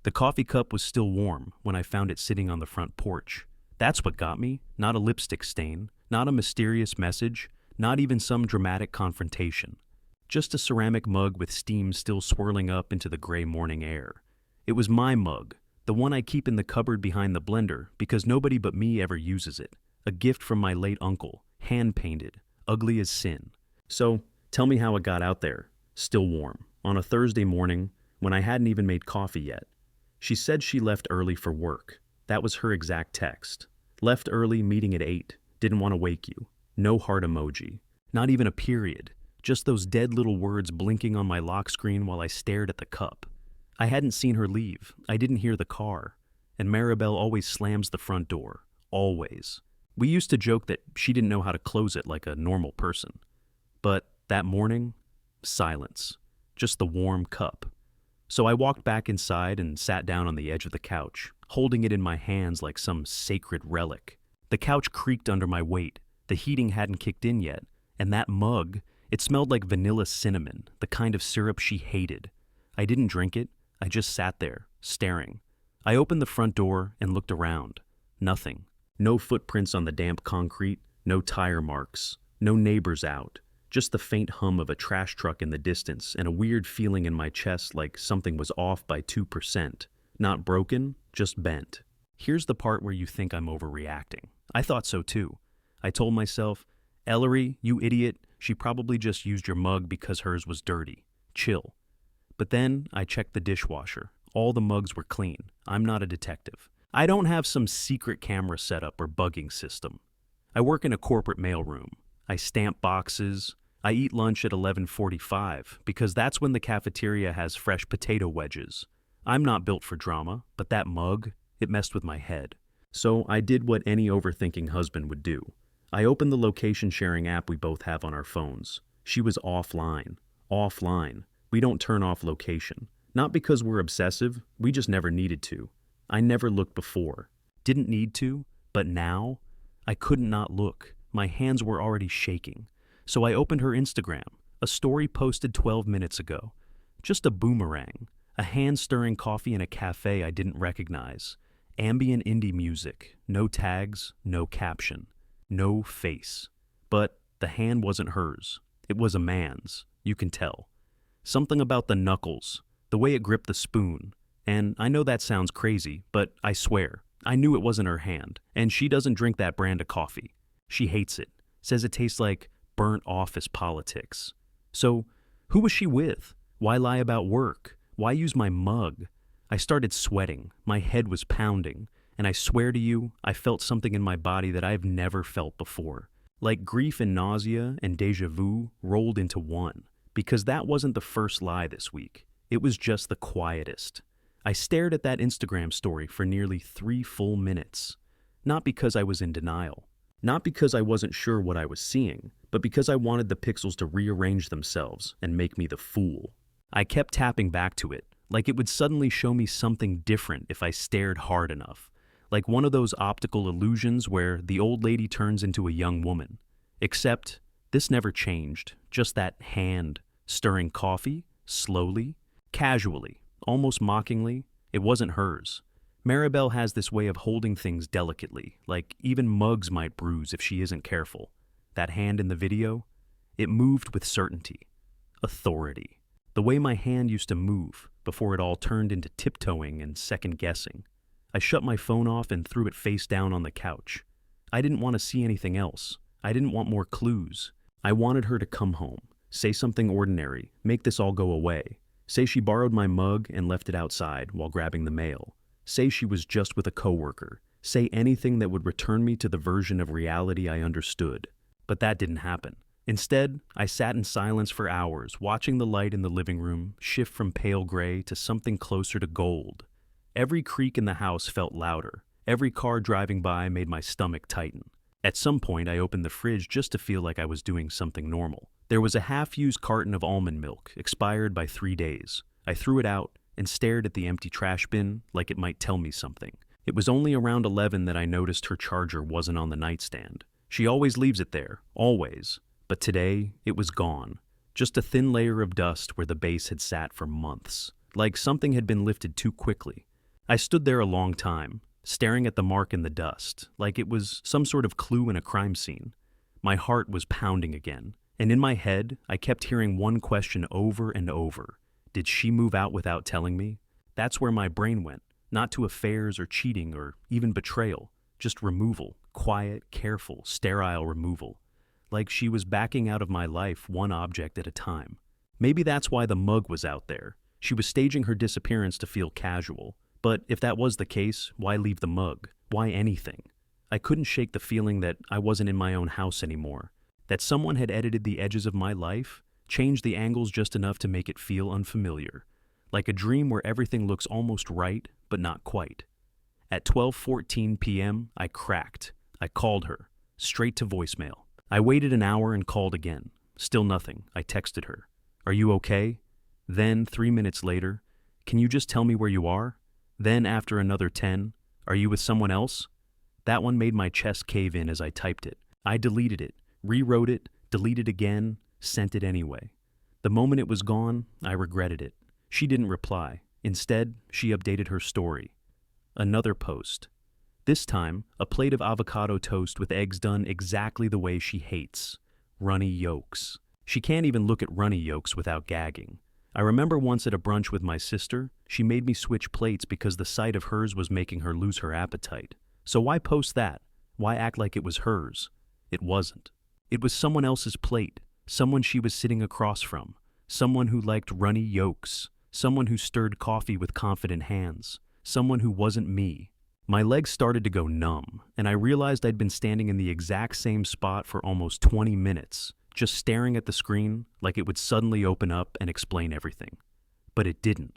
The coffee cup was still warm when I found it sitting on the front porch. That's what got me, not a lipstick stain, not a mysterious message, not even some dramatic confrontation. Just a ceramic mug with steam still swirling up into the gray morning air. It was my mug, the one I keep in the cupboard behind the blender because nobody but me ever uses it. A gift from my late uncle, hand-painted, ugly as sin. So, tell me how it got out there, still warm, on a Thursday morning when I hadn't even made coffee yet. She said she left early for work. That was her exact text. Left early, meeting at 8. Didn't want to wake you. No heart emoji. Not even a period. Just those dead little words blinking on my lock screen while I stared at the cup. I hadn't seen her leave. I didn't hear the car. And Maribel always slams the front door. Always. We used to joke that she didn't know how to close it like a normal person. But that morning, silence. Just the warm cup. So I walked back inside and sat down on the edge of the couch, holding it in my hands like some sacred relic. The couch creaked under my weight. The heating hadn't kicked in yet. And that mug, it smelled like vanilla cinnamon, the kind of syrup she hated. I didn't drink it. I just sat there, staring. I opened the front door and looked around. Nothing. No footprints on the damp concrete, no tire marks, no neighbors out. Just the faint hum of a trash truck in the distance and a weird feeling in my chest like something was off by 2%. Not broken, just bent. Here's the part where you think I'm overreacting. I thought so too. I told myself, Ellery, you idiot, she probably just used your mug because hers was dirty. Chill. But then I checked the dishwasher. All the mugs were clean. I'm not a detective. I don't have some secret camera setup or bugging system. I work in a corporate mailroom. I stamp boxes. I eat lunch at 11:45 because that's when the cafeteria has fresh potato wedges. I'm not built for drama, but that mug, it messed with my head. So I did what any overthinking husband would do. I opened the location sharing app we both have on our phones. She was offline. Offline. We don't turn off location. Not because we're obsessive, we just never needed to. I never looked before. Didn't need to, but now, I couldn't not look. My hands were already shaking. So I opened her Instagram, a story posted 12 minutes ago. Just a boomerang, a hand-stirring coffee in a cafe I didn't recognize. Ambient indie music, no tags, no caption, no face. But the hand wasn't hers. It was a man's, you can tell. Something about the knuckles, the way it gripped the spoon. And I know that sounds crazy, but I swear, I knew it wasn't her hand. And she doesn't drink that brand of coffee. She hates it, says it tastes like burnt office politics. So, who was she with? Why lie about work? Why use my mug? I started sweating, my head was pounding, and I swear to you, I felt something in my body that I've never felt before. Like grief and nausea and déjà vu rolled into one. Because that wasn't the first lie this week. It was just the quietest. I stared at that Instagram story for nearly 3 full minutes. Not because I was in denial. Not because I wasn't sure what I was seeing, but because I wanted the pixels to rearrange themselves and make me the fool. I kept tapping back to it, like it would suddenly show me something different if I stared hard enough. Like one of those optical illusions where the old lady turns into a young woman. Except, this never changed, just that hand, stirring coffee, slowly, casually, almost mockingly. It wasn't hers. Maribel has this way of holding things delicately, like even mugs might bruise if she isn't careful. That hand in the video, it moved with certainty, authority. The way my hand used to move before it all turned into tiptoeing and second-guessing. I shut my phone off and threw it face down on the couch. I didn't want to see anything else. I didn't want more clues. I wanted her to come home, say something ordinary, make this all go away. Say she borrowed my mug and left it outside while grabbing the mail. Say she was just with a coworker. Say anything that would return me to the version of reality I understood. But that didn't happen. Instead, I sat in silence for hours, watching the light in the living room shift from pale gray to something closer to gold. Every creak in the house felt louder. Every car driving by made my stomach tighten. At some point, I opened the fridge just to feel like I was doing something normal. There was a half-used carton of almond milk, expired by 3 days. I threw it out and stared at the empty trash bin like it might tell me something. It was only around 11 that I noticed her charger wasn't on the nightstand. She always leaves it there, always. But today, it was gone. Just a thin layer of dust where the base had sat for months. Like something had been lifted too quickly. I stood there a long time, staring at the mark in the dust, like it was some sort of clue in a crime scene. My heart was pounding again, and in my head, I kept hearing one question over and over. Did she move out without telling me? That's where my brain went, not to affairs or cheating or even betrayal, just removal, quiet, careful, sterile removal. Like she was backing out of my life one object at a time. Maybe that's why the mug was out there. She was staging her disappearance to feel casual. But if that was the case, why leave the mug? Why anything? I couldn't shake the feeling that I wasn't in my own house anymore, that someone had edited the edges of my life, changed the angles just enough to make it feel unfamiliar, like a dream where everything looks almost right, but not quite. At 12:14 p.m., I cracked. I called her, straight to voicemail. I waited an hour and called again. Still nothing. I texted her. Are you okay? Then, 3 minutes later, can you just tell me where you are? Then, after another 10, are you with someone else? That one made my chest cave in as I typed it. I deleted it, rewrote it, deleted again, sent it anyway. The moment it was gone, I regretted it. She didn't reply. Instead, she updated her story. Another post. This time, a plate of avocado toast with eggs done exactly the way she hates. Runny yolks. She can't even look at runny yolks without gagging. I remember once at a brunch with my sister, she made me switch plates because the sight of hers was making her lose her appetite. So why post that? Why act like it was hers? It wasn't. It was someone else's plate, someone she was sitting across from, someone who liked runny yolks, someone who stirred coffee with confident hands, someone who wasn't me. My legs started to go numb, and I realized I'd been standing in the exact same spot for almost 20 minutes, just staring at the screen like it would suddenly open up and explain everything. But it didn't.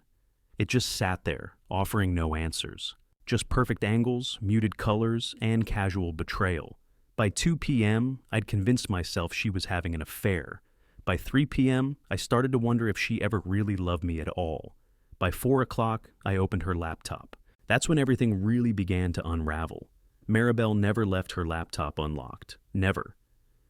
It just sat there, offering no answers. Just perfect angles, muted colors, and casual betrayal. By 2 p.m., I'd convinced myself she was having an affair. By 3 p.m., I started to wonder if she ever really loved me at all. By 4 o'clock, I opened her laptop. That's when everything really began to unravel. Maribel never left her laptop unlocked. Never.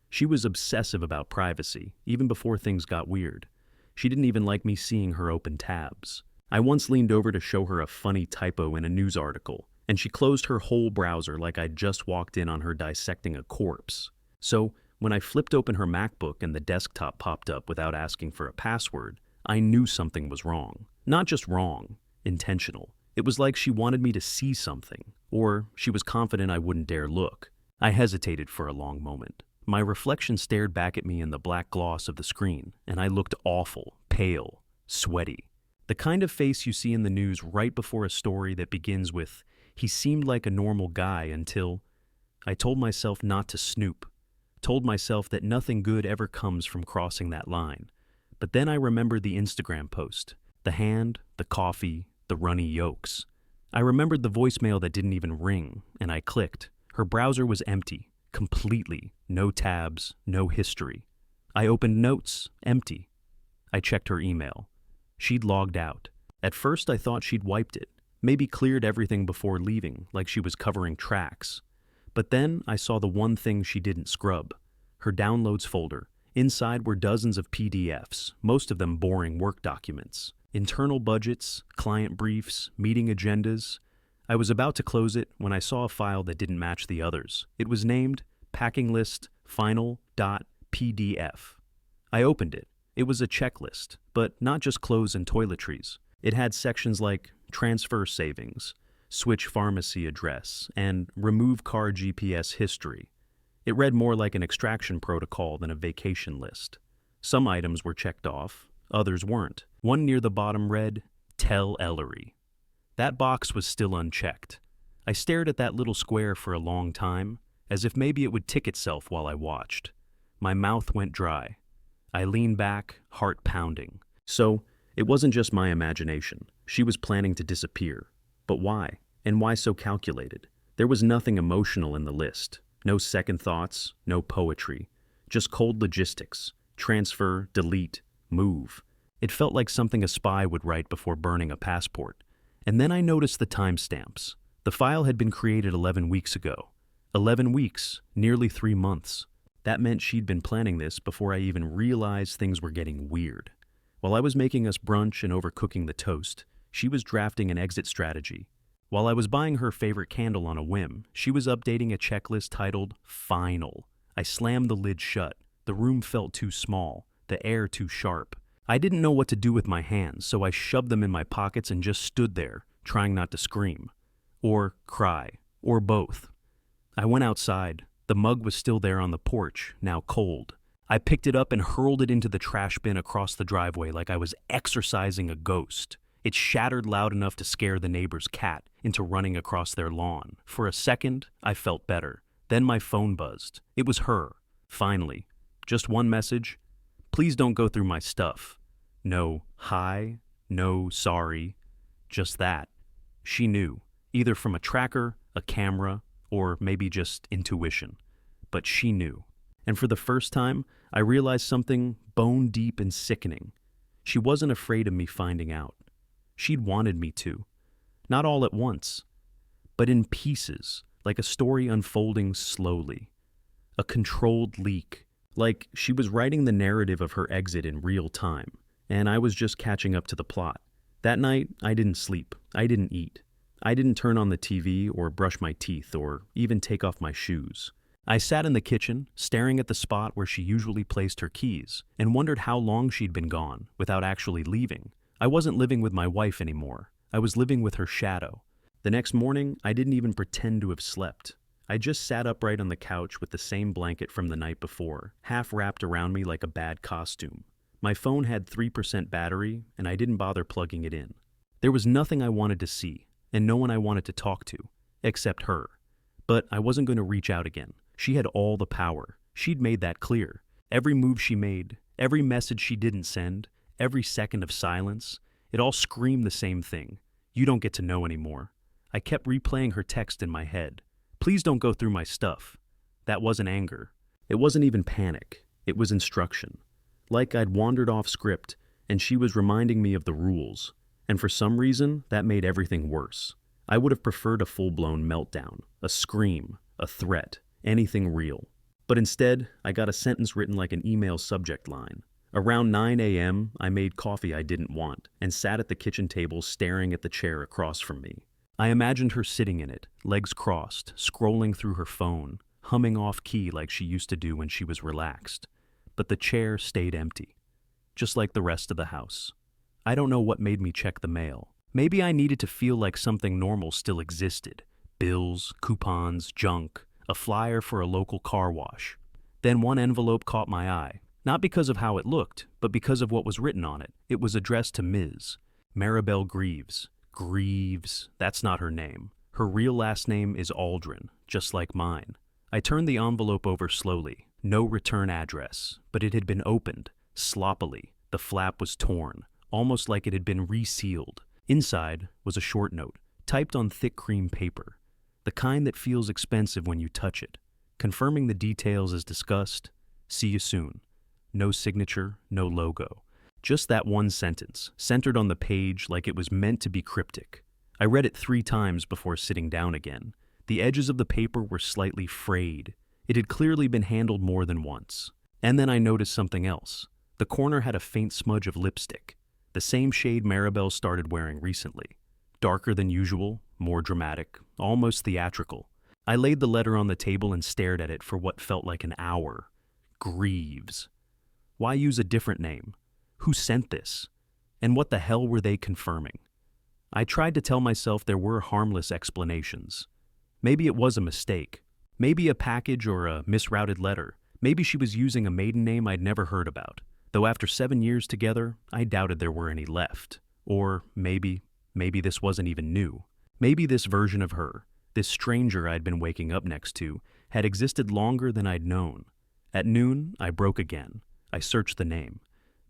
She was obsessive about privacy, even before things got weird. She didn't even like me seeing her open tabs. I once leaned over to show her a funny typo in a news article, and she closed her whole browser like I'd just walked in on her dissecting a corpse. So, when I flipped open her MacBook and the desktop popped up without asking for a password, I knew something was wrong. Not just wrong, intentional. It was like she wanted me to see something, or she was confident I wouldn't dare look. I hesitated for a long moment. My reflection stared back at me in the black gloss of the screen, and I looked awful, pale, sweaty. The kind of face you see in the news right before a story that begins with, "He seemed like a normal guy until..." I told myself not to snoop. Told myself that nothing good ever comes from crossing that line. But then I remembered the Instagram post. The hand, the coffee, the runny yolks. I remembered the voicemail that didn't even ring, and I clicked. Her browser was empty, completely. No tabs, no history. I opened notes, empty. I checked her email. She'd logged out. At first I thought she'd wiped it, maybe cleared everything before leaving, like she was covering tracks. But then I saw the one thing she didn't scrub. Her downloads folder. Inside were dozens of PDFs, most of them boring work documents. Internal budgets, client briefs, meeting agendas. I was about to close it when I saw a file that didn't match the others. It was named Packing List Final.pdf. I opened it. It was a checklist, but not just clothes and toiletries. It had sections like transfer savings, switch pharmacy address, and remove car GPS history. It read more like an extraction protocol than a vacation list. Some items were checked off, others weren't. One near the bottom read, "Tell Ellery." That box was still unchecked. I stared at that little square for a long time, as if maybe it would tick itself while I watched. My mouth went dry. I leaned back, heart pounding. So, it wasn't just my imagination. She was planning to disappear. But why? And why so calculated? There was nothing emotional in the list. No second thoughts, no poetry. Just cold logistics. Transfer, delete, move. It felt like something a spy would write before burning a passport. And then I noticed the timestamps. The file had been created 11 weeks ago. 11 weeks, nearly 3 months. That meant she'd been planning this before I even realized things were getting weird. While I was making us brunch and overcooking the toast, she was drafting an exit strategy. While I was buying her favorite candle on a whim, she was updating a checklist titled Final. I slammed the lid shut. The room felt too small, the air too sharp. I didn't know what to do with my hands, so I shoved them in my pockets and just stood there, trying not to scream. Or cry. Or both. I went outside. The mug was still there on the porch, now cold. I picked it up and hurled it into the trash bin across the driveway like I was exorcising a ghost. It shattered loud enough to scare the neighbor's cat into running across their lawn. For a second, I felt better. Then my phone buzzed. It was her. Finally. Just one message. Please don't go through my stuff. No hi, no sorry. Just that. She knew. Either from a tracker, a camera, or maybe just intuition. But she knew. And for the first time, I realized something bone deep and sickening. She wasn't afraid of me finding out. She'd wanted me to. Not all at once, but in pieces, like a story unfolding slowly. A controlled leak, like she was writing the narrative of her exit in real time, and I was just catching up to the plot. That night, I didn't sleep. I didn't eat. I didn't turn on the TV or brush my teeth or even take off my shoes. I sat in the kitchen, staring at the spot where she usually placed her keys, and wondered how long she'd been gone without actually leaving. I wasn't living with my wife anymore. I was living with her shadow. The next morning, I didn't even pretend to have slept. I just sat upright on the couch with the same blanket from the night before, half wrapped around me like a bad costume. My phone had 3% battery, and I didn't bother plugging it in. There was nothing I wanted to see, and no one I wanted to talk to, except her. But I wasn't going to reach out again. She had all the power. She'd made that clear. Every move she made, every message she didn't send, every second of silence, it all screamed the same thing. You don't get to know anymore. I kept replaying her text in my head. Please don't go through my stuff. That wasn't anger. It wasn't even panic. It was instruction. Like I'd wandered off script, and she was reminding me of the rules. And for some reason, that made everything worse. I would have preferred a full-blown meltdown, a scream, a threat. Anything real. But instead, I got a sentence written like an email subject line. Around 9 a.m., I made coffee I didn't want and sat at the kitchen table staring at the chair across from me. I imagined her sitting in it, legs crossed, scrolling through her phone, humming off key like she used to do when she was relaxed. But the chair stayed empty, just like the rest of the house. I don't know what made me check the mail. Maybe I needed to feel like something normal still existed. Bills, coupons, junk. A flyer for a local car wash. Then one envelope caught my eye, not because of how it looked, but because of what was written on it. It was addressed to Ms. Maribel Greaves. Greaves, that's not her name. Her real last name is Aldrin, just like mine. I turned the envelope over slowly. No return address, but it had been opened, sloppily. The flap was torn, almost like it had been resealed. Inside was a short note, typed on thick cream paper. The kind that feels expensive when you touch it. Confirming the details as discussed. See you soon. No signature, no logo. Just that one sentence, centered on the page like it was meant to be cryptic. I read it 3 times before sitting down again. The edges of the paper were slightly frayed. It had clearly been handled more than once. And then I noticed something else. The corner had a faint smudge of lipstick. The same shade Maribel started wearing recently. Darker than usual, more dramatic, almost theatrical. I laid the letter on the table and stared at it for what felt like an hour. Greaves. Why use a different name? Who sent this? And what the hell were they confirming? I tried to tell myself there were harmless explanations. Maybe it was a mistake. Maybe a package or a misrouted letter. Maybe she was using a maiden name I'd never heard about. Though after 7 years together, I doubted there were any left. Or maybe this wasn't even new. Maybe this version of her, this stranger I'd been waking up next to, had existed longer than I'd known. At noon, I broke again. I searched the name.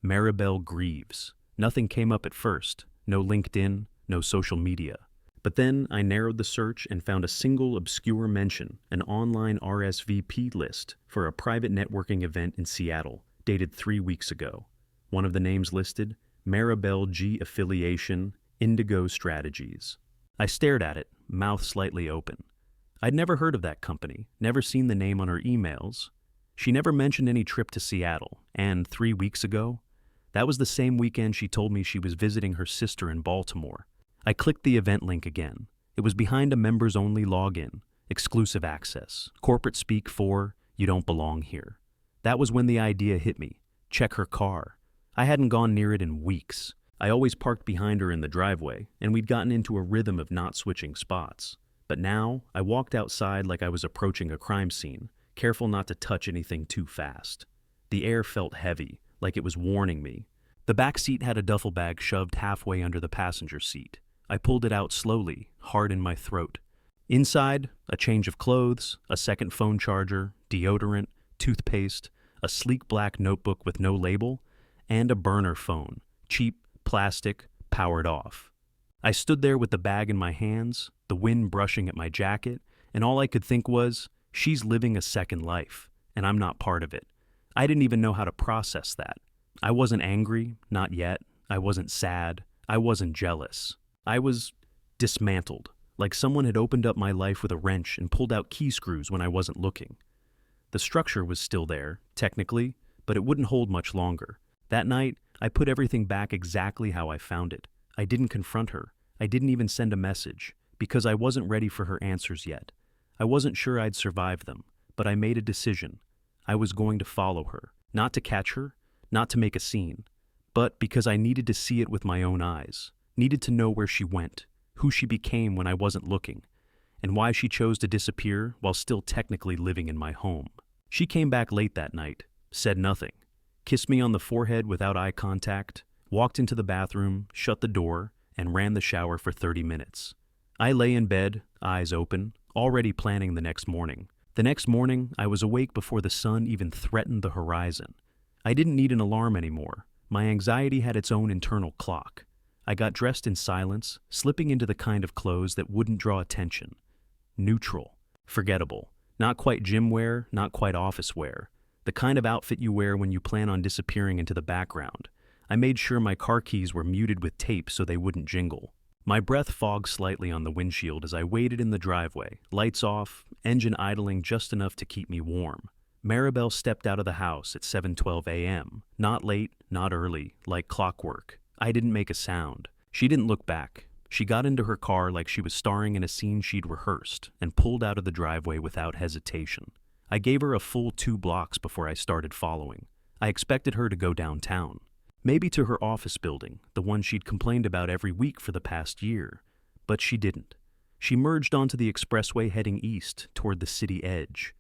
Maribel Greaves. Nothing came up at first. No LinkedIn, no social media. But then I narrowed the search and found a single obscure mention, an online RSVP list for a private networking event in Seattle, dated 3 weeks ago. One of the names listed, Maribel G Affiliation, Indigo Strategies. I stared at it, mouth slightly open. I'd never heard of that company, never seen the name on her emails. She never mentioned any trip to Seattle, and 3 weeks ago, that was the same weekend she told me she was visiting her sister in Baltimore. I clicked the event link again. It was behind a members-only login, exclusive access, corporate speak for, you don't belong here. That was when the idea hit me. Check her car. I hadn't gone near it in weeks. I always parked behind her in the driveway, and we'd gotten into a rhythm of not switching spots. But now, I walked outside like I was approaching a crime scene, careful not to touch anything too fast. The air felt heavy, like it was warning me. The back seat had a duffel bag shoved halfway under the passenger seat. I pulled it out slowly, hard in my throat. Inside, a change of clothes, a second phone charger, deodorant, toothpaste, a sleek black notebook with no label, and a burner phone, cheap, plastic, powered off. I stood there with the bag in my hands, the wind brushing at my jacket, and all I could think was, she's living a second life, and I'm not part of it. I didn't even know how to process that. I wasn't angry, not yet. I wasn't sad. I wasn't jealous. I was dismantled, like someone had opened up my life with a wrench and pulled out key screws when I wasn't looking. The structure was still there, technically, but it wouldn't hold much longer. That night, I put everything back exactly how I found it. I didn't confront her. I didn't even send a message, because I wasn't ready for her answers yet. I wasn't sure I'd survive them, but I made a decision. I was going to follow her, not to catch her, not to make a scene, but because I needed to see it with my own eyes, needed to know where she went, who she became when I wasn't looking, and why she chose to disappear while still technically living in my home. She came back late that night, said nothing, kissed me on the forehead without eye contact, walked into the bathroom, shut the door, and ran the shower for 30 minutes. I lay in bed, eyes open, already planning the next morning. The next morning, I was awake before the sun even threatened the horizon. I didn't need an alarm anymore. My anxiety had its own internal clock. I got dressed in silence, slipping into the kind of clothes that wouldn't draw attention. Neutral, forgettable, not quite gym wear, not quite office wear. The kind of outfit you wear when you plan on disappearing into the background. I made sure my car keys were muted with tape so they wouldn't jingle. My breath fogged slightly on the windshield as I waited in the driveway, lights off, engine idling just enough to keep me warm. Maribel stepped out of the house at 7:12 a.m., not late, not early, like clockwork. I didn't make a sound. She didn't look back. She got into her car like she was starring in a scene she'd rehearsed and pulled out of the driveway without hesitation. I gave her a full 2 blocks before I started following. I expected her to go downtown. Maybe to her office building, the one she'd complained about every week for the past year. But she didn't. She merged onto the expressway heading east toward the city edge.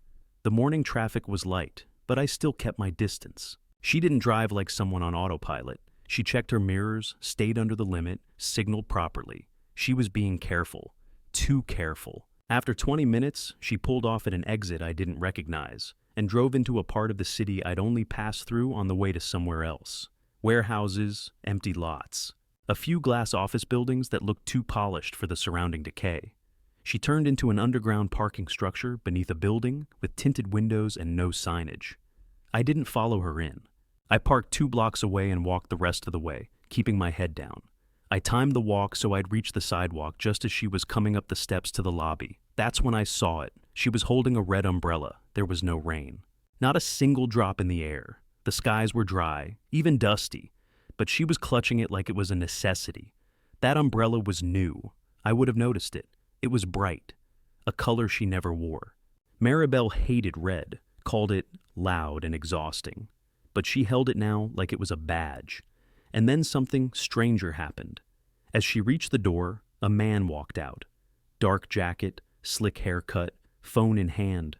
The morning traffic was light, but I still kept my distance. She didn't drive like someone on autopilot. She checked her mirrors, stayed under the limit, signaled properly. She was being careful. Too careful. After 20 minutes, she pulled off at an exit I didn't recognize and drove into a part of the city I'd only passed through on the way to somewhere else. Warehouses, empty lots. A few glass office buildings that looked too polished for the surrounding decay. She turned into an underground parking structure beneath a building with tinted windows and no signage. I didn't follow her in. I parked 2 blocks away and walked the rest of the way, keeping my head down. I timed the walk so I'd reach the sidewalk just as she was coming up the steps to the lobby. That's when I saw it. She was holding a red umbrella. There was no rain. Not a single drop in the air. The skies were dry, even dusty, but she was clutching it like it was a necessity. That umbrella was new. I would have noticed it. It was bright, a color she never wore. Maribel hated red, called it loud and exhausting, but she held it now like it was a badge. And then something stranger happened. As she reached the door, a man walked out. Dark jacket, slick haircut, phone in hand.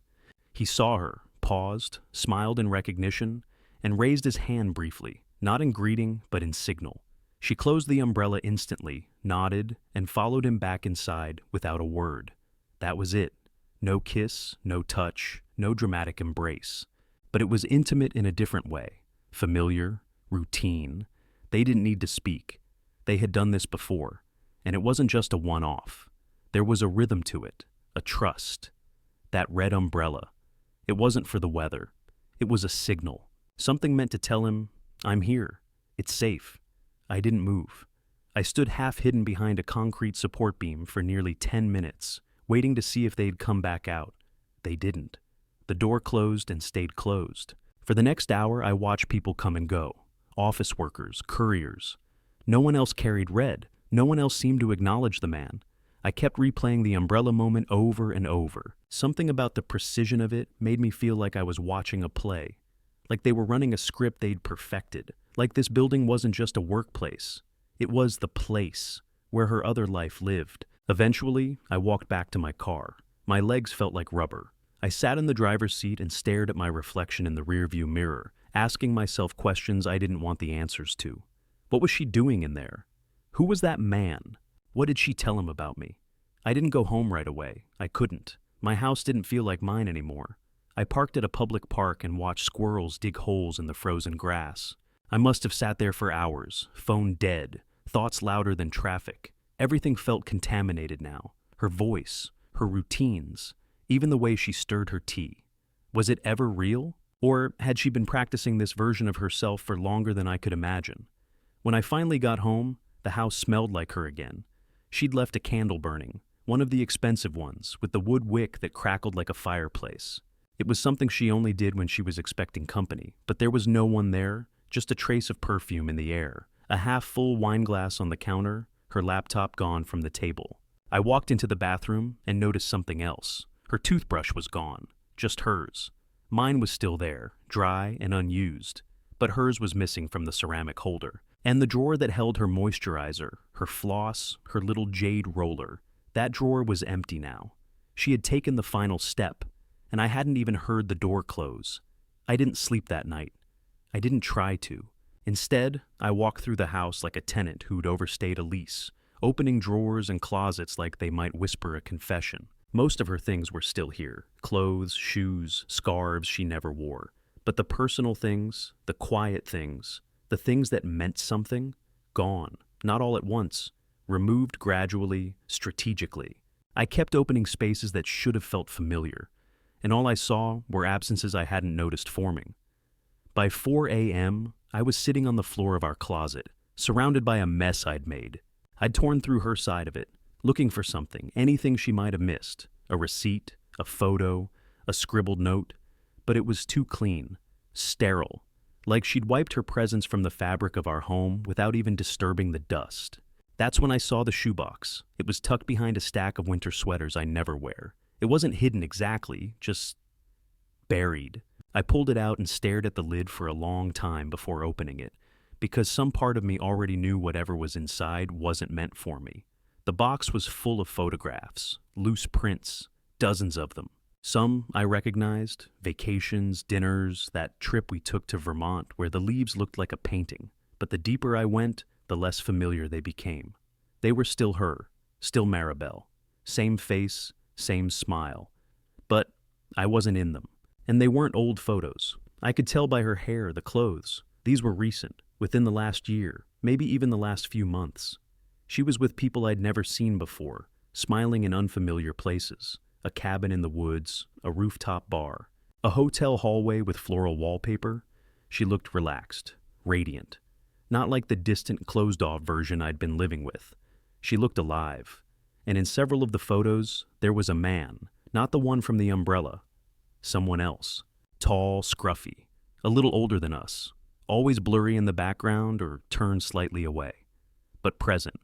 He saw her, paused, smiled in recognition, and raised his hand briefly, not in greeting, but in signal. She closed the umbrella instantly, nodded, and followed him back inside without a word. That was it. No kiss, no touch, no dramatic embrace. But it was intimate in a different way. Familiar, routine. They didn't need to speak. They had done this before, and it wasn't just a one-off. There was a rhythm to it, a trust. That red umbrella. It wasn't for the weather. It was a signal. Something meant to tell him, I'm here. It's safe. I didn't move. I stood half hidden behind a concrete support beam for nearly 10 minutes, waiting to see if they'd come back out. They didn't. The door closed and stayed closed. For the next hour, I watched people come and go. Office workers, couriers. No one else carried red. No one else seemed to acknowledge the man. I kept replaying the umbrella moment over and over. Something about the precision of it made me feel like I was watching a play, like they were running a script they'd perfected, like this building wasn't just a workplace. It was the place where her other life lived. Eventually, I walked back to my car. My legs felt like rubber. I sat in the driver's seat and stared at my reflection in the rearview mirror, asking myself questions I didn't want the answers to. What was she doing in there? Who was that man? What did she tell him about me? I didn't go home right away. I couldn't. My house didn't feel like mine anymore. I parked at a public park and watched squirrels dig holes in the frozen grass. I must have sat there for hours, phone dead, thoughts louder than traffic. Everything felt contaminated now. Her voice, her routines, even the way she stirred her tea. Was it ever real? Or had she been practicing this version of herself for longer than I could imagine? When I finally got home, the house smelled like her again. She'd left a candle burning, one of the expensive ones, with the wood wick that crackled like a fireplace. It was something she only did when she was expecting company, but there was no one there, just a trace of perfume in the air, a half-full wine glass on the counter, her laptop gone from the table. I walked into the bathroom and noticed something else. Her toothbrush was gone, just hers. Mine was still there, dry and unused, but hers was missing from the ceramic holder. And the drawer that held her moisturizer, her floss, her little jade roller, that drawer was empty now. She had taken the final step, and I hadn't even heard the door close. I didn't sleep that night. I didn't try to. Instead, I walked through the house like a tenant who'd overstayed a lease, opening drawers and closets like they might whisper a confession. Most of her things were still here, clothes, shoes, scarves she never wore. But the personal things, the quiet things, the things that meant something, gone, not all at once, removed gradually, strategically. I kept opening spaces that should have felt familiar, and all I saw were absences I hadn't noticed forming. By 4 a.m., I was sitting on the floor of our closet, surrounded by a mess I'd made. I'd torn through her side of it, looking for something, anything she might have missed, a receipt, a photo, a scribbled note, but it was too clean, sterile, like she'd wiped her presence from the fabric of our home without even disturbing the dust. That's when I saw the shoebox. It was tucked behind a stack of winter sweaters I never wear. It wasn't hidden exactly, just buried. I pulled it out and stared at the lid for a long time before opening it, because some part of me already knew whatever was inside wasn't meant for me. The box was full of photographs, loose prints, dozens of them. Some I recognized, vacations, dinners, that trip we took to Vermont where the leaves looked like a painting. But the deeper I went, the less familiar they became. They were still her, still Maribel. Same face, same smile. But I wasn't in them. And they weren't old photos. I could tell by her hair, the clothes. These were recent, within the last year, maybe even the last few months. She was with people I'd never seen before, smiling in unfamiliar places. A cabin in the woods, a rooftop bar, a hotel hallway with floral wallpaper. She looked relaxed, radiant. Not like the distant, closed-off version I'd been living with. She looked alive. And in several of the photos, there was a man, not the one from the umbrella. Someone else. Tall, scruffy, a little older than us, always blurry in the background or turned slightly away. But present.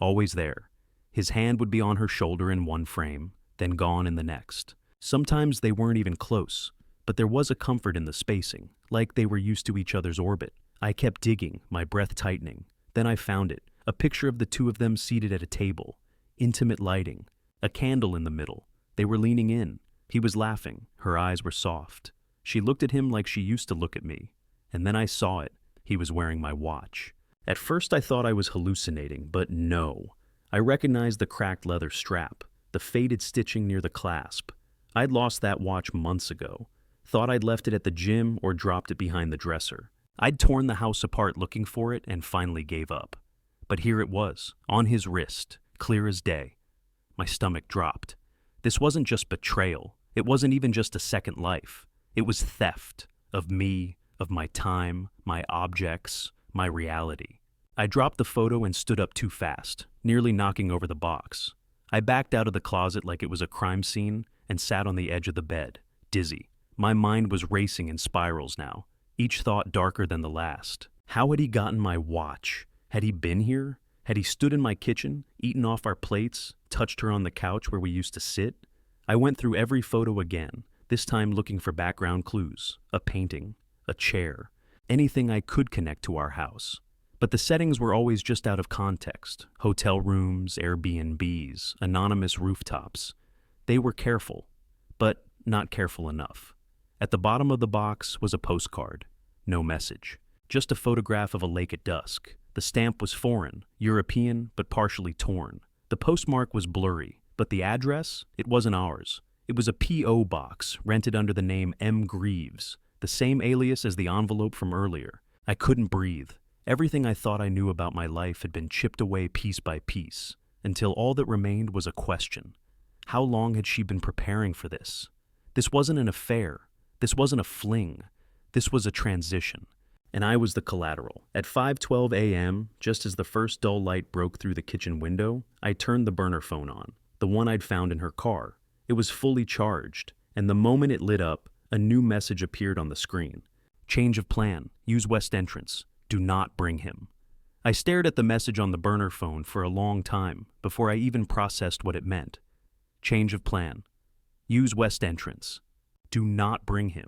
Always there. His hand would be on her shoulder in one frame, then gone in the next. Sometimes they weren't even close, but there was a comfort in the spacing, like they were used to each other's orbit. I kept digging, my breath tightening. Then I found it, a picture of the two of them seated at a table, intimate lighting, a candle in the middle. They were leaning in. He was laughing, her eyes were soft. She looked at him like she used to look at me, and then I saw it. He was wearing my watch. At first I thought I was hallucinating, but no. I recognized the cracked leather strap, the faded stitching near the clasp. I'd lost that watch months ago. Thought I'd left it at the gym or dropped it behind the dresser. I'd torn the house apart looking for it and finally gave up. But here it was, on his wrist, clear as day. My stomach dropped. This wasn't just betrayal. It wasn't even just a second life. It was theft of me, of my time, my objects, my reality. I dropped the photo and stood up too fast, nearly knocking over the box. I backed out of the closet like it was a crime scene and sat on the edge of the bed, dizzy. My mind was racing in spirals now, each thought darker than the last. How had he gotten my watch? Had he been here? Had he stood in my kitchen, eaten off our plates, touched her on the couch where we used to sit? I went through every photo again, this time looking for background clues, a painting, a chair, anything I could connect to our house. But the settings were always just out of context. Hotel rooms, Airbnbs, anonymous rooftops. They were careful, but not careful enough. At the bottom of the box was a postcard. No message. Just a photograph of a lake at dusk. The stamp was foreign, European, but partially torn. The postmark was blurry, but the address, it wasn't ours. It was a P.O. box rented under the name M. Greaves, the same alias as the envelope from earlier. I couldn't breathe. Everything I thought I knew about my life had been chipped away piece by piece, until all that remained was a question. How long had she been preparing for this? This wasn't an affair. This wasn't a fling. This was a transition. And I was the collateral. At 5:12 a.m., just as the first dull light broke through the kitchen window, I turned the burner phone on, the one I'd found in her car. It was fully charged, and the moment it lit up, a new message appeared on the screen. Change of plan. Use west entrance. Do not bring him. I stared at the message on the burner phone for a long time before I even processed what it meant. Change of plan. Use west entrance. Do not bring him.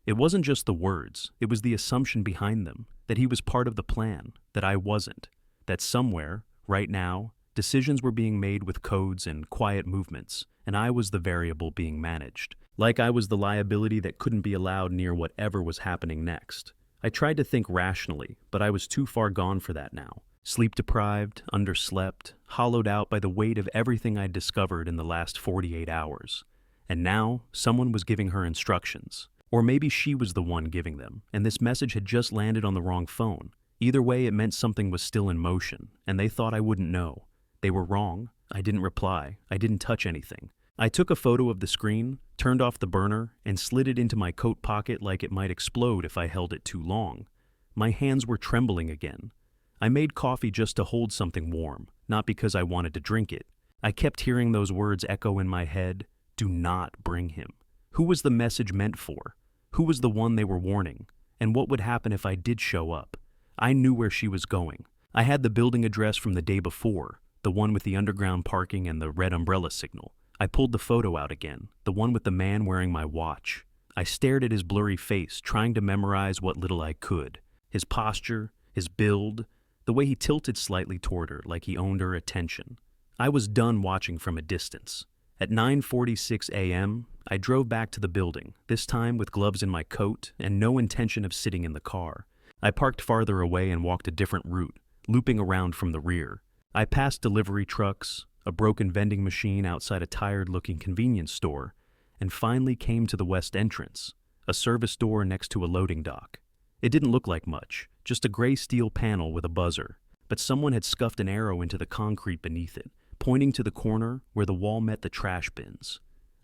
It wasn't just the words, it was the assumption behind them, that he was part of the plan, that I wasn't, that somewhere, right now, decisions were being made with codes and quiet movements, and I was the variable being managed, like I was the liability that couldn't be allowed near whatever was happening next. I tried to think rationally, but I was too far gone for that now. Sleep-deprived, underslept, hollowed out by the weight of everything I'd discovered in the last 48 hours. And now, someone was giving her instructions. Or maybe she was the one giving them, and this message had just landed on the wrong phone. Either way, it meant something was still in motion, and they thought I wouldn't know. They were wrong. I didn't reply. I didn't touch anything. I took a photo of the screen, turned off the burner, and slid it into my coat pocket like it might explode if I held it too long. My hands were trembling again. I made coffee just to hold something warm, not because I wanted to drink it. I kept hearing those words echo in my head, "Do not bring him." Who was the message meant for? Who was the one they were warning? And what would happen if I did show up? I knew where she was going. I had the building address from the day before, the one with the underground parking and the red umbrella signal. I pulled the photo out again, the one with the man wearing my watch. I stared at his blurry face, trying to memorize what little I could. His posture, his build, the way he tilted slightly toward her like he owned her attention. I was done watching from a distance. At 9:46 a.m., I drove back to the building, this time with gloves in my coat and no intention of sitting in the car. I parked farther away and walked a different route, looping around from the rear. I passed delivery trucks, a broken vending machine outside a tired-looking convenience store, and finally came to the west entrance, a service door next to a loading dock. It didn't look like much, just a gray steel panel with a buzzer, but someone had scuffed an arrow into the concrete beneath it, pointing to the corner where the wall met the trash bins.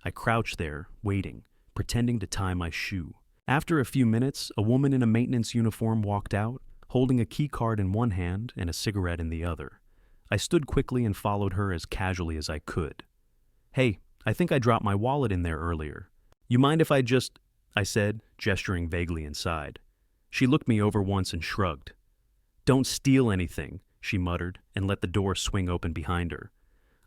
I crouched there, waiting, pretending to tie my shoe. After a few minutes, a woman in a maintenance uniform walked out, holding a key card in one hand and a cigarette in the other. I stood quickly and followed her as casually as I could. "Hey, I think I dropped my wallet in there earlier. You mind if I said, gesturing vaguely inside. She looked me over once and shrugged. "Don't steal anything," she muttered, and let the door swing open behind her.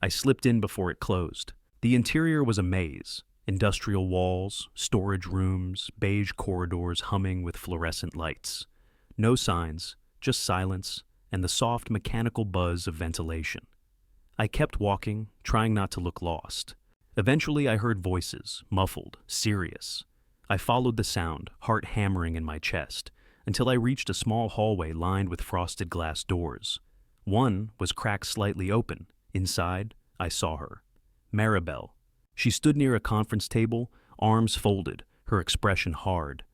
I slipped in before it closed. The interior was a maze. Industrial walls, storage rooms, beige corridors humming with fluorescent lights. No signs, just silence, and the soft mechanical buzz of ventilation. I kept walking, trying not to look lost. Eventually I heard voices, muffled, serious. I followed the sound, heart hammering in my chest, until I reached a small hallway lined with frosted glass doors. One was cracked slightly open. Inside, I saw her. Maribel. She stood near a conference table, arms folded, her expression hard.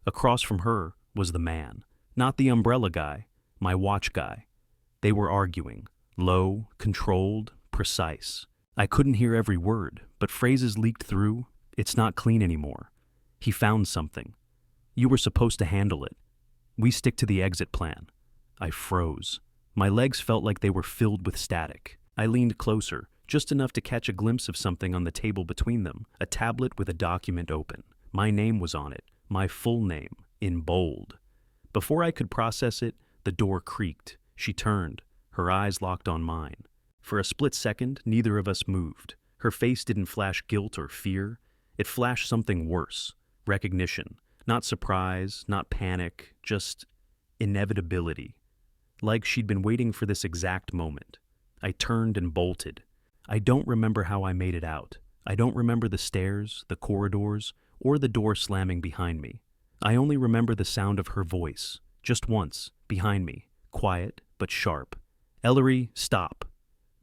Across from her was the man, not the umbrella guy, my watch guy. They were arguing, low, controlled, precise. I couldn't hear every word, but phrases leaked through. "It's not clean anymore. He found something. You were supposed to handle it. We stick to the exit plan." I froze. My legs felt like they were filled with static. I leaned closer, just enough to catch a glimpse of something on the table between them, a tablet with a document open. My name was on it, my full name, in bold. Before I could process it, the door creaked. She turned, Her eyes locked on mine. For a split second, neither of us moved. Her face didn't flash guilt or fear. It flashed something worse. Recognition. Not surprise, not panic, just inevitability. Like she'd been waiting for this exact moment. I turned and bolted. I don't remember how I made it out. I don't remember the stairs, the corridors, or the door slamming behind me. I only remember the sound of her voice, just once, behind me, quiet but sharp. "Ellery, stop."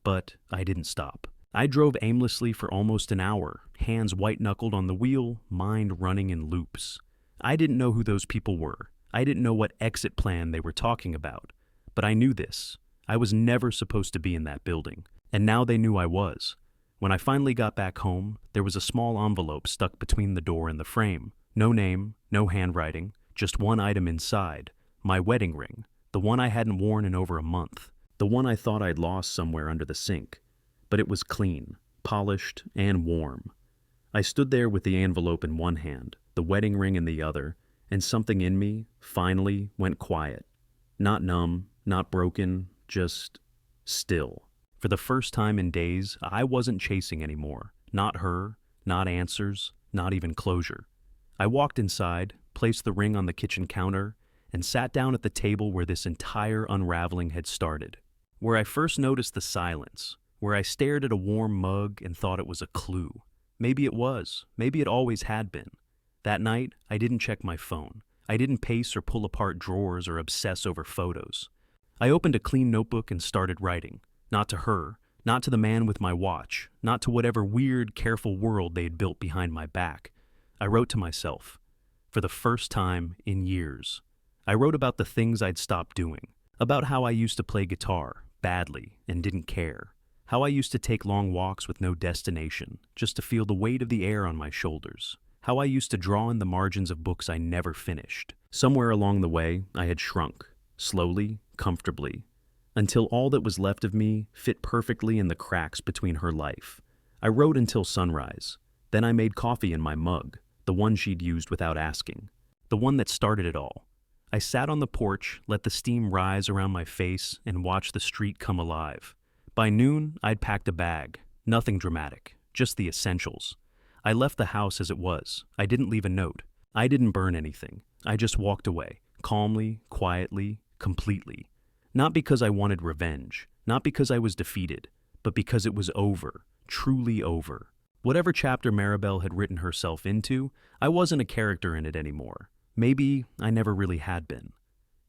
But I didn't stop. I drove aimlessly for almost an hour, hands white-knuckled on the wheel, mind running in loops. I didn't know who those people were. I didn't know what exit plan they were talking about. But I knew this. I was never supposed to be in that building. And now they knew I was. When I finally got back home, there was a small envelope stuck between the door and the frame. No name, no handwriting, just one item inside. My wedding ring. The one I hadn't worn in over a month. The one I thought I'd lost somewhere under the sink. But it was clean, polished, and warm. I stood there with the envelope in one hand, the wedding ring in the other, and something in me, finally, went quiet. Not numb, not broken, just still. For the first time in days, I wasn't chasing anymore. Not her, not answers, not even closure. I walked inside, placed the ring on the kitchen counter, and sat down at the table where this entire unraveling had started. Where I first noticed the silence, where I stared at a warm mug and thought it was a clue. Maybe it was, maybe it always had been. That night, I didn't check my phone. I didn't pace or pull apart drawers or obsess over photos. I opened a clean notebook and started writing. Not to her, not to the man with my watch, not to whatever weird, careful world they had built behind my back. I wrote to myself. For the first time in years. I wrote about the things I'd stopped doing. About how I used to play guitar, badly, and didn't care. How I used to take long walks with no destination, just to feel the weight of the air on my shoulders. How I used to draw in the margins of books I never finished. Somewhere along the way, I had shrunk, slowly, comfortably, until all that was left of me fit perfectly in the cracks between her life. I wrote until sunrise. Then I made coffee in my mug, the one she'd used without asking, the one that started it all. I sat on the porch, let the steam rise around my face, and watched the street come alive. By noon, I'd packed a bag. Nothing dramatic, just the essentials. I left the house as it was. I didn't leave a note. I didn't burn anything. I just walked away, calmly, quietly, completely. Not because I wanted revenge, not because I was defeated, but because it was over, truly over. Whatever chapter Maribel had written herself into, I wasn't a character in it anymore. Maybe I never really had been.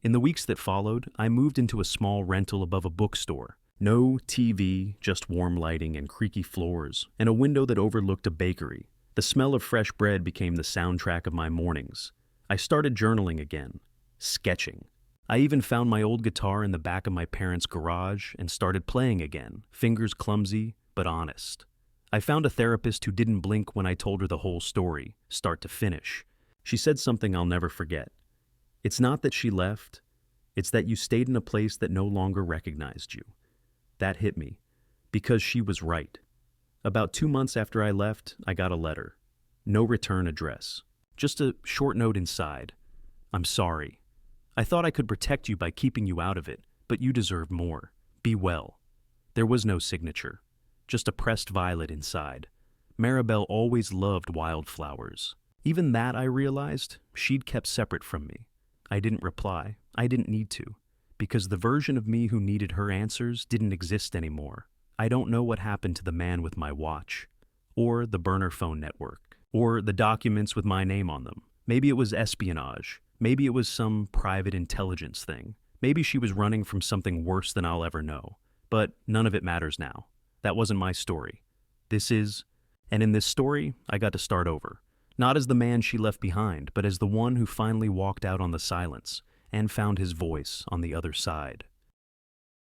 In the weeks that followed, I moved into a small rental above a bookstore. No TV, just warm lighting and creaky floors, and a window that overlooked a bakery. The smell of fresh bread became the soundtrack of my mornings. I started journaling again, sketching. I even found my old guitar in the back of my parents' garage and started playing again, fingers clumsy but honest. I found a therapist who didn't blink when I told her the whole story, start to finish. She said something I'll never forget. It's not that she left, it's that you stayed in a place that no longer recognized you. That hit me, because she was right. About 2 months after I left, I got a letter. No return address. Just a short note inside. "I'm sorry. I thought I could protect you by keeping you out of it, but you deserve more. Be well." There was no signature. Just a pressed violet inside. Maribel always loved wildflowers. Even that, I realized, she'd kept separate from me. I didn't reply. I didn't need to. Because the version of me who needed her answers didn't exist anymore. I don't know what happened to the man with my watch, or the burner phone network, or the documents with my name on them. Maybe it was espionage. Maybe it was some private intelligence thing. Maybe she was running from something worse than I'll ever know. But none of it matters now. That wasn't my story. This is, and in this story, I got to start over. Not as the man she left behind, but as the one who finally walked out on the silence and found his voice on the other side.